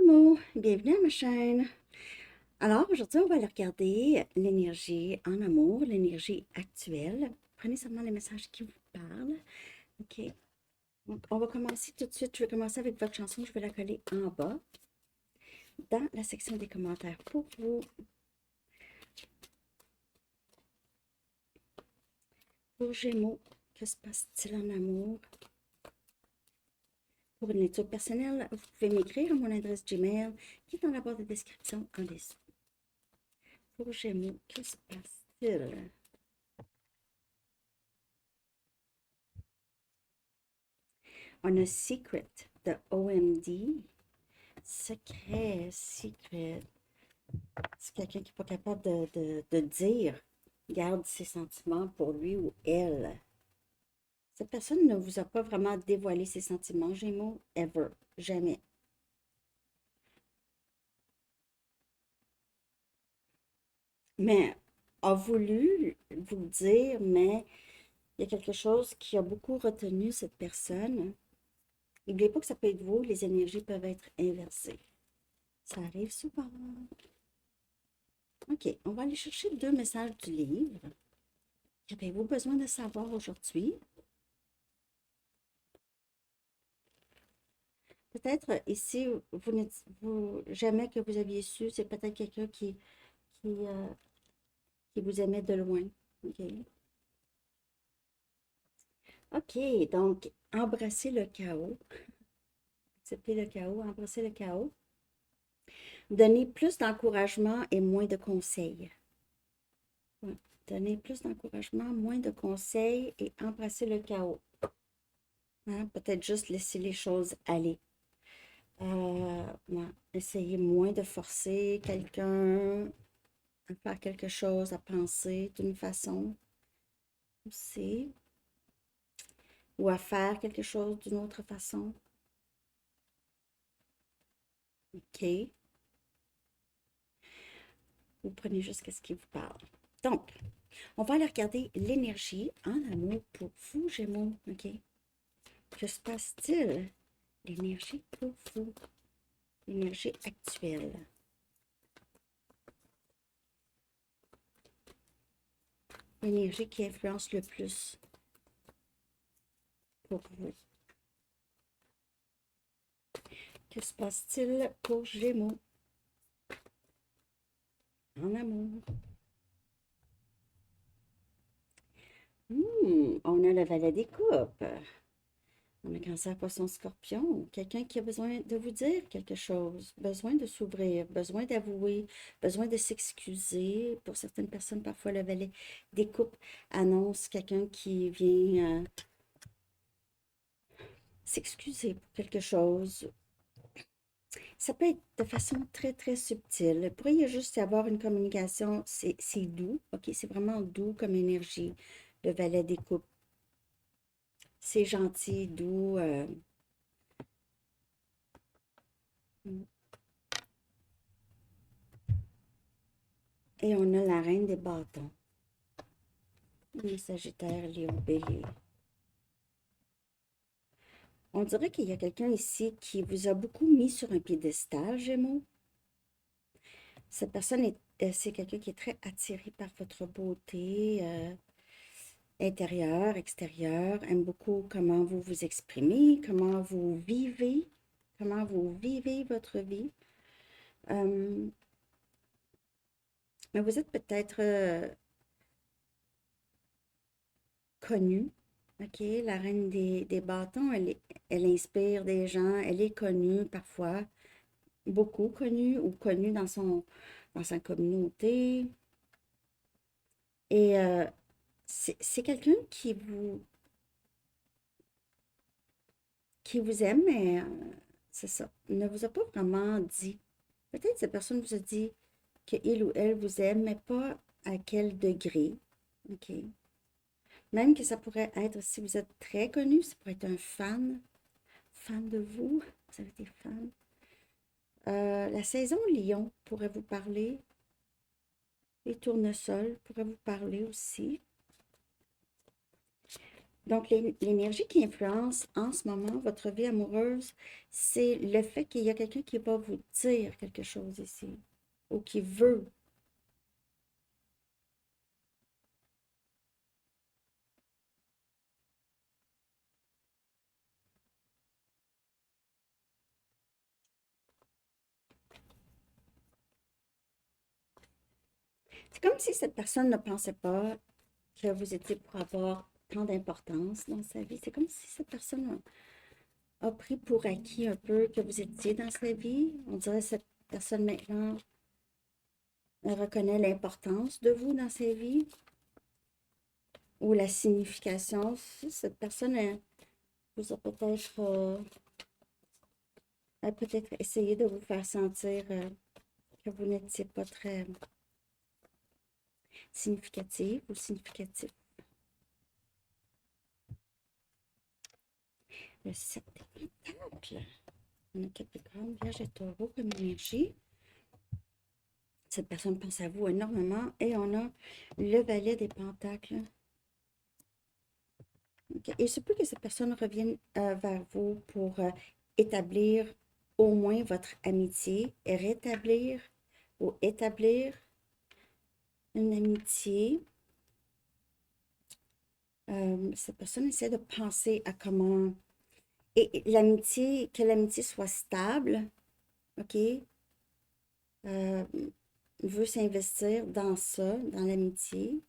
Mots, bienvenue à ma chaîne. Alors, aujourd'hui, on va aller regarder l'énergie en amour, l'énergie actuelle. Prenez seulement les messages qui vous parlent. OK. Donc, on va commencer tout de suite. Je vais commencer avec votre chanson. Je vais la coller en bas, dans la section des commentaires pour vous. Pour Gémeaux, que se passe-t-il en amour? Pour une lecture personnelle, vous pouvez m'écrire à mon adresse Gmail qui est dans la barre de description en dessous. Pour Gémeaux, que se passe-t-il? On a Secret de OMD. Secret, secret. C'est quelqu'un qui n'est pas capable de dire, garde ses sentiments pour lui ou elle. Cette personne ne vous a pas vraiment dévoilé ses sentiments, Gémeaux, ever, jamais. Mais a voulu vous le dire, mais il y a quelque chose qui a beaucoup retenu cette personne. N'oubliez pas que ça peut être vous, les énergies peuvent être inversées. Ça arrive souvent. OK, on va aller chercher deux messages du livre. Qu'avez-vous besoin de savoir aujourd'hui? Peut-être ici, jamais que vous aviez su, c'est peut-être quelqu'un qui, euh, qui vous aimait de loin. OK. OK, donc embrasser le chaos, accepter le chaos, embrasser le chaos, donner plus d'encouragement et moins de conseils. Ouais. Donner plus d'encouragement, moins de conseils et embrasser le chaos. Hein, peut-être juste laisser les choses aller. Ouais, essayer moins de forcer quelqu'un à faire quelque chose, à penser d'une façon aussi, ou à faire quelque chose d'une autre façon. OK. Vous prenez juste ce qui vous parle. Donc, on va aller regarder l'énergie en amour pour vous, Gémeaux. OK. Que se passe-t-il? L'énergie pour vous. L'énergie actuelle. L'énergie qui influence le plus pour vous. Que se passe-t-il pour Gémeaux en amour? On a le valet des coupes. On a Cancer, Poisson, Scorpion. Quelqu'un qui a besoin de vous dire quelque chose, besoin de s'ouvrir, besoin d'avouer, besoin de s'excuser. Pour certaines personnes, parfois, le valet des coupes annonce quelqu'un qui vient s'excuser pour quelque chose. Ça peut être de façon très, très subtile. Il pourrait y juste y avoir une communication, c'est doux, OK? C'est vraiment doux comme énergie, le valet des coupes. C'est gentil, doux. Et on a la reine des bâtons. Le Sagittaire, Léo, Bélier. On dirait qu'il y a quelqu'un ici qui vous a beaucoup mis sur un piédestal, Gémeaux. Cette personne c'est quelqu'un qui est très attiré par votre beauté intérieure, extérieure, aime beaucoup comment vous vous exprimez, comment vous vivez votre vie. Mais vous êtes peut-être connu. OK, la reine des bâtons, elle inspire des gens, elle est connue parfois, beaucoup connue ou connue dans sa communauté. Et c'est quelqu'un qui vous aime, mais c'est ça, ne vous a pas vraiment dit. Peut-être cette personne vous a dit qu'il ou elle vous aime, mais pas à quel degré. OK. Même que ça pourrait être, si vous êtes très connu, ça pourrait être un fan de vous. Vous avez des fans. La saison Lion pourrait vous parler. Les tournesols pourraient vous parler aussi. Donc, l'énergie qui influence en ce moment votre vie amoureuse, c'est le fait qu'il y a quelqu'un qui va vous dire quelque chose ici, ou qui veut. C'est comme si cette personne ne pensait pas que vous étiez pour avoir tant d'importance dans sa vie. C'est comme si cette personne a pris pour acquis un peu que vous étiez dans sa vie. On dirait que cette personne maintenant elle reconnaît l'importance de vous dans sa vie ou la signification. Cette personne elle, vous a peut-être essayé de vous faire sentir que vous n'étiez pas très significative ou significatif. Le 7 des pentacles. On a Capricorne, Vierge et Taureau comme énergie. Cette personne pense à vous énormément. Et on a le valet des pentacles. Okay. Il se peut que cette personne revienne vers vous pour établir au moins votre amitié et rétablir ou établir une amitié. Cette personne essaie de penser à comment... Et l'amitié, que l'amitié soit stable, OK? Euh, veut s'investir dans ça, dans l'amitié.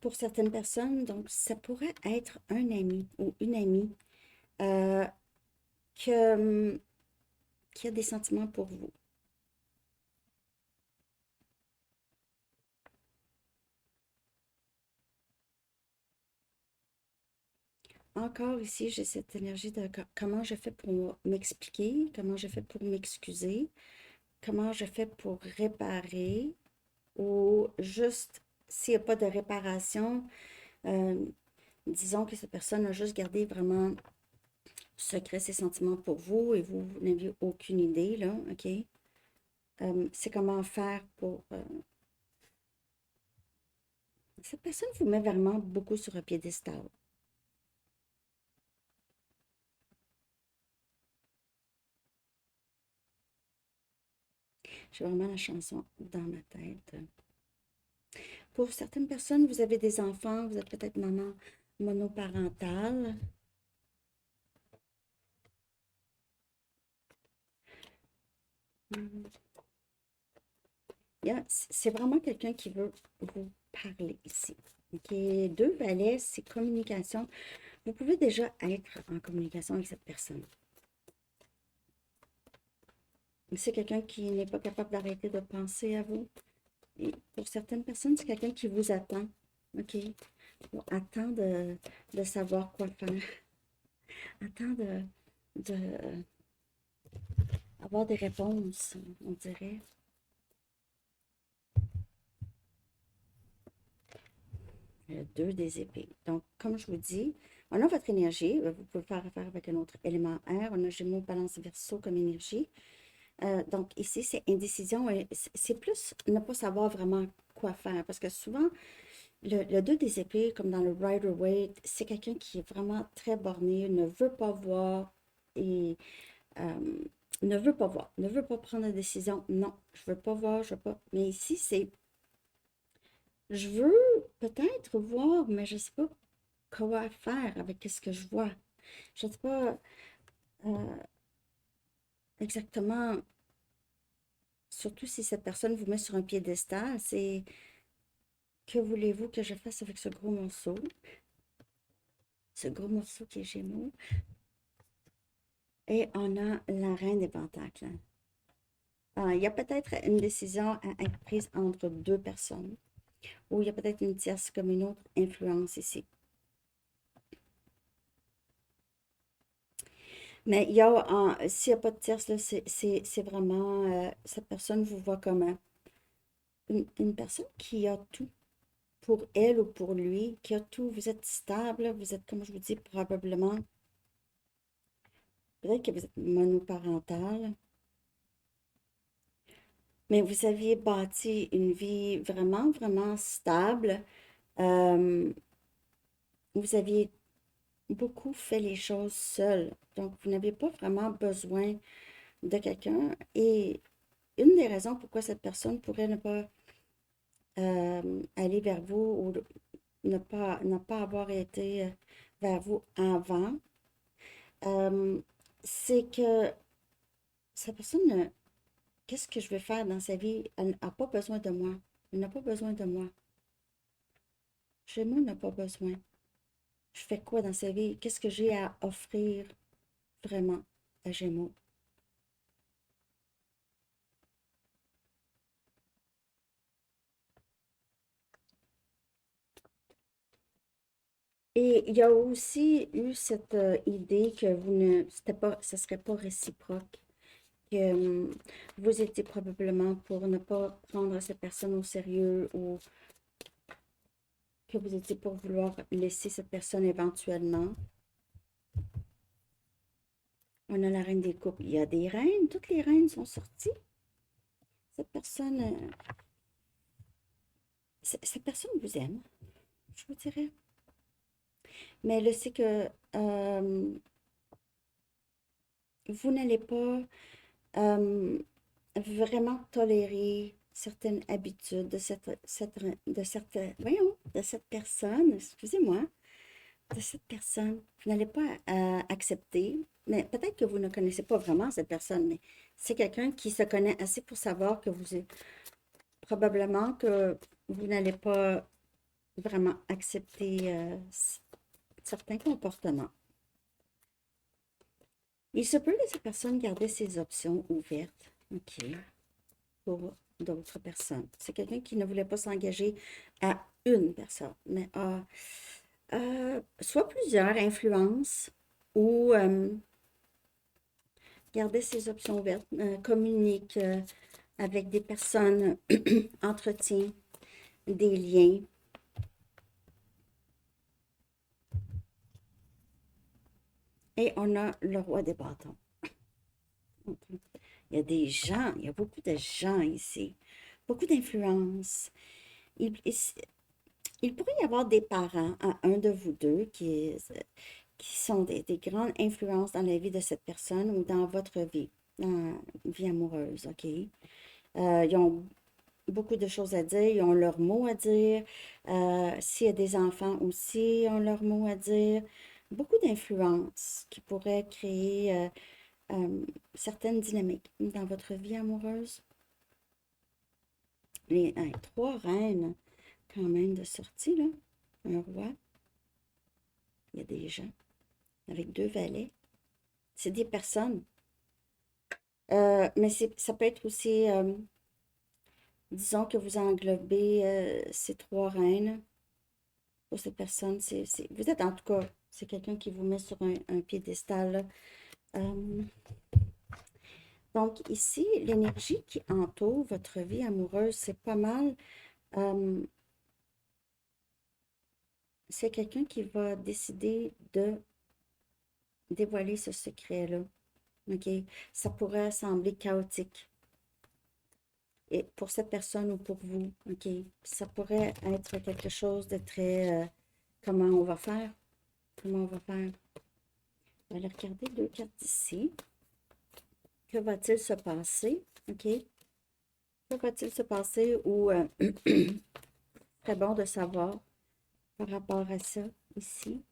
Pour certaines personnes, donc, ça pourrait être un ami ou une amie euh, que, qui a des sentiments pour vous. Encore ici, j'ai cette énergie de comment je fais pour m'expliquer, comment je fais pour m'excuser, comment je fais pour réparer ou juste s'il n'y a pas de réparation, euh, disons que cette personne a juste gardé vraiment secret ses sentiments pour vous et vous n'aviez aucune idée, là, OK? C'est comment faire pour... cette personne vous met vraiment beaucoup sur un piédestal. J'ai vraiment la chanson dans ma tête. Pour certaines personnes, vous avez des enfants, vous êtes peut-être maman monoparentale. Hmm. C'est vraiment quelqu'un qui veut vous parler ici. OK? Deux valets, c'est communication. Vous pouvez déjà être en communication avec cette personne. C'est quelqu'un qui n'est pas capable d'arrêter de penser à vous. Et pour certaines personnes, c'est quelqu'un qui vous attend. OK? Attend de savoir quoi faire. Attend de avoir des réponses, on dirait. Le 2 des épées. Donc, comme je vous dis, on a votre énergie. Vous pouvez faire affaire avec un autre élément air. On a Gémeaux, Balance, Verseau comme énergie. Donc, ici, c'est indécision. C'est plus ne pas savoir vraiment quoi faire. Parce que souvent, le 2 des épées, comme dans le Rider-Waite, c'est quelqu'un qui est vraiment très borné, ne veut pas voir et euh, ne veut pas voir, ne veut pas prendre de décision. Non, je veux pas voir, je veux pas. Mais ici, c'est je veux peut-être voir, mais je sais pas quoi faire avec ce que je vois. Je ne sais pas euh, exactement, surtout si cette personne vous met sur un piédestal, c'est que voulez-vous que je fasse avec ce gros morceau qui est Gémeaux. Et on a la reine des pentacles. Il y a peut-être une décision à être prise entre deux personnes, ou il y a peut-être une tierce comme une autre influence ici. Mais s'il n'y a pas de tierce, là, c'est vraiment, cette personne vous voit comme une personne qui a tout pour elle ou pour lui, qui a tout. Vous êtes stable, vous êtes, comme je vous dis, probablement, peut-être que vous êtes monoparental, mais vous aviez bâti une vie vraiment, vraiment stable. Euh, vous aviez beaucoup fait les choses seul. Donc, vous n'aviez pas vraiment besoin de quelqu'un. Et une des raisons pourquoi cette personne pourrait ne pas aller vers vous ou ne pas avoir été vers vous avant, euh, c'est que cette personne, qu'est-ce que je vais faire dans sa vie? Elle n'a pas besoin de moi. Elle n'a pas besoin de moi. Gémeaux n'a pas besoin. Je fais quoi dans sa vie? Qu'est-ce que j'ai à offrir vraiment à Gémeaux? Et il y a aussi eu cette idée que vous ne, c'était pas, ce serait pas réciproque, que vous étiez probablement pour ne pas prendre cette personne au sérieux ou que vous étiez pour vouloir laisser cette personne éventuellement. On a la reine des coupes. Il y a des reines, toutes les reines sont sorties. Cette personne, cette personne vous aime, je vous dirais. Mais elle sait que vous n'allez pas euh, vraiment tolérer certaines habitudes de cette personne, excusez-moi, de cette personne. Vous n'allez pas accepter, mais peut-être que vous ne connaissez pas vraiment cette personne, mais c'est quelqu'un qui se connaît assez pour savoir que probablement que vous n'allez pas vraiment accepter certains comportements. Il se peut que cette personne garder ses options ouvertes, OK, pour d'autres personnes. C'est quelqu'un qui ne voulait pas s'engager à une personne, mais à soit plusieurs influences ou garder ses options ouvertes, communique avec des personnes, entretient des liens. Et on a le roi des bâtons. Il y a des gens, il y a beaucoup de gens ici, beaucoup d'influence. Il pourrait y avoir des parents à un de vous deux qui sont des grandes influences dans la vie de cette personne ou dans votre vie, dans la vie amoureuse, OK? Ils ont beaucoup de choses à dire, ils ont leur mot à dire. S'il y a des enfants aussi, ils ont leur mot à dire. Beaucoup d'influences qui pourraient créer certaines dynamiques dans votre vie amoureuse. Les trois reines, quand même, de sortie, là. Un roi, il y a des gens avec deux valets. C'est des personnes. Mais ça peut être aussi, disons que vous englobez ces trois reines pour cette personne. Vous êtes en tout cas, c'est quelqu'un qui vous met sur un piédestal, là. Euh, donc ici, l'énergie qui entoure votre vie amoureuse, c'est pas mal. euh, c'est quelqu'un qui va décider de dévoiler ce secret-là. OK? Ça pourrait sembler chaotique. Et pour cette personne ou pour vous, OK? Ça pourrait être quelque chose de très... comment on va faire? Comment on va faire? On va aller regarder deux cartes ici. Que va-t-il se passer? OK? Que va-t-il se passer ou très bon de savoir par rapport à ça ici.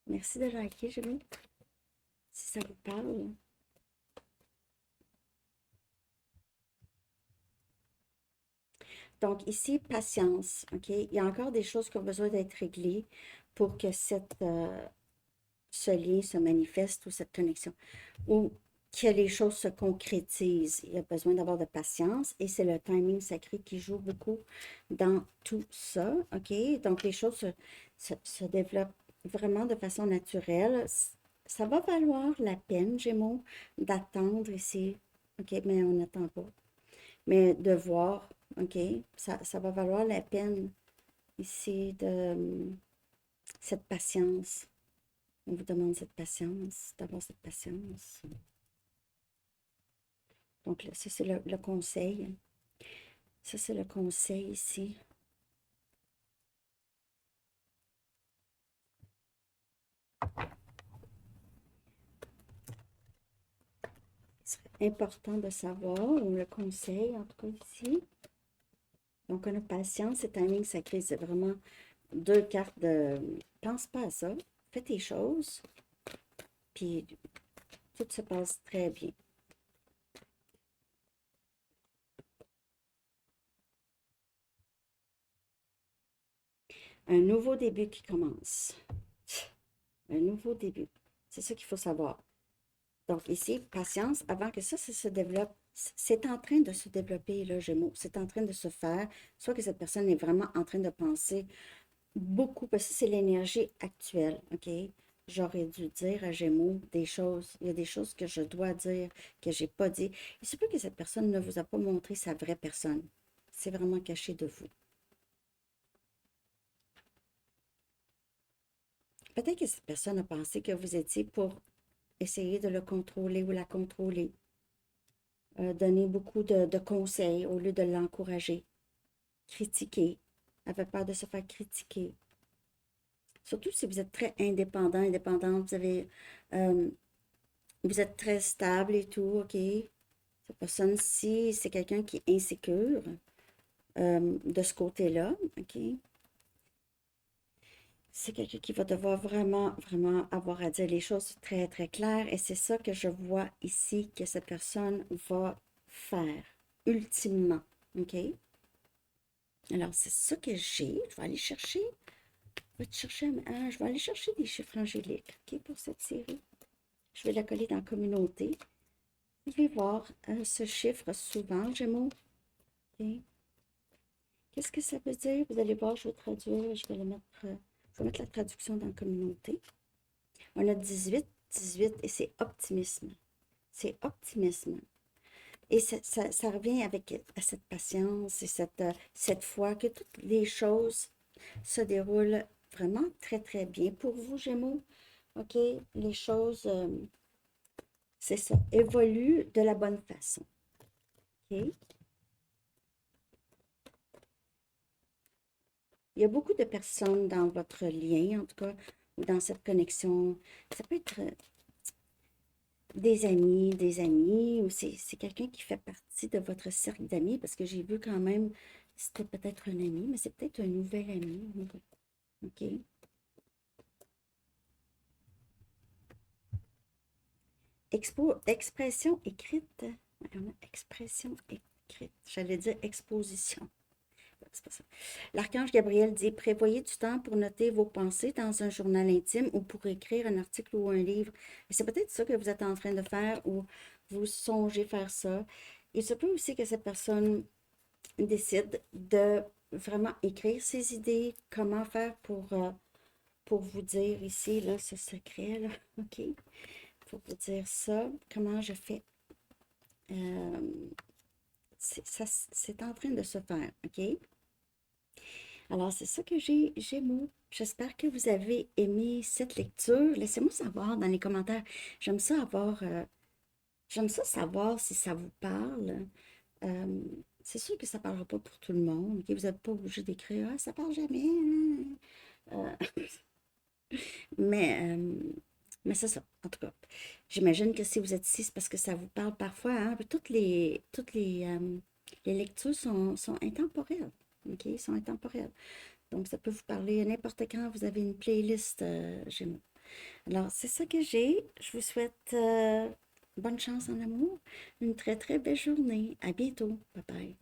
Merci de liker, Julie, si ça vous parle. Donc ici, patience, OK? Il y a encore des choses qui ont besoin d'être réglées pour que ce lien se manifeste ou cette connexion, ou que les choses se concrétisent. Il y a besoin d'avoir de patience et c'est le timing sacré qui joue beaucoup dans tout ça, OK? Donc les choses se développent vraiment de façon naturelle. Ça va valoir la peine, Gémeaux, d'attendre ici, OK? Mais on n'attend pas. Mais de voir, OK? Ça va valoir la peine ici de cette patience. On vous demande cette patience, d'avoir cette patience. Donc, là, ça, c'est le conseil. Ça, c'est le conseil ici. Ce serait important de savoir, ou le conseil, en tout cas ici. Donc, on a patience et timing sacré. C'est vraiment deux cartes de... Pense pas à ça. Fais tes choses. Puis, tout se passe très bien. Un nouveau début qui commence. Un nouveau début. C'est ça qu'il faut savoir. Donc ici, patience, avant que ça se développe, c'est en train de se développer, là, Gémeaux. C'est en train de se faire. Soit que cette personne est vraiment en train de penser beaucoup, parce que c'est l'énergie actuelle, OK? J'aurais dû dire à Gémeaux des choses. Il y a des choses que je dois dire, que j'ai pas dit. Il se peut que cette personne ne vous a pas montré sa vraie personne. C'est vraiment caché de vous. Peut-être que cette personne a pensé que vous étiez pour essayer de le contrôler ou la contrôler. Donner beaucoup de conseils au lieu de l'encourager. Critiquer. Avait peur de se faire critiquer. Surtout si vous êtes très indépendant, indépendante, euh, vous êtes très stable et tout, OK? Cette personne-ci, c'est quelqu'un qui est insécure de ce côté-là, OK? C'est quelqu'un qui va devoir vraiment, vraiment avoir à dire les choses très, très claires. Et c'est ça que je vois ici que cette personne va faire, ultimement. OK? Alors, c'est ça que j'ai. Je vais aller chercher. Je vais aller chercher des chiffres angéliques, OK, pour cette série. Je vais la coller dans la communauté. Vous pouvez voir ce chiffre souvent, Gémeaux. OK? Qu'est-ce que ça veut dire? Vous allez voir, je vais traduire. Je vais mettre la traduction dans la communauté. On a 18, 18 et c'est optimisme. C'est optimisme. Et ça revient avec à cette patience et cette foi que toutes les choses se déroulent vraiment très, très bien pour vous, Gémeaux. OK? Les choses, c'est ça, évoluent de la bonne façon. OK? Il y a beaucoup de personnes dans votre lien, en tout cas, ou dans cette connexion. Ça peut être des amis, ou c'est quelqu'un qui fait partie de votre cercle d'amis, parce que j'ai vu quand même, c'était peut-être un ami, mais c'est peut-être un nouvel ami. OK? Expression écrite. On a expression écrite. J'allais dire exposition. C'est pas ça. L'archange Gabriel dit, prévoyez du temps pour noter vos pensées dans un journal intime ou pour écrire un article ou un livre. Et c'est peut-être ça que vous êtes en train de faire ou vous songez faire ça. Il se peut aussi que cette personne décide de vraiment écrire ses idées, comment faire pour vous dire ici, là, ce secret, là, OK? Pour vous dire ça, comment je fais. C'est en train de se faire, OK? Alors, c'est ça que j'ai, Gémeaux. J'espère que vous avez aimé cette lecture. Laissez-moi savoir dans les commentaires. J'aime ça avoir, j'aime ça savoir si ça vous parle. Euh, c'est sûr que ça ne parlera pas pour tout le monde. Ok? Vous n'êtes pas obligé d'écrire, ah, ça parle jamais, hein. Mais, euh, mais c'est ça, en tout cas. J'imagine que si vous êtes ici, c'est parce que ça vous parle parfois, hein. Puis les lectures sont intemporelles. OK? Sont intemporelles. Donc, ça peut vous parler n'importe quand vous avez une playlist Gémeaux. Alors, c'est ça que j'ai. Je vous souhaite bonne chance en amour. Une très, très belle journée. À bientôt. Bye bye.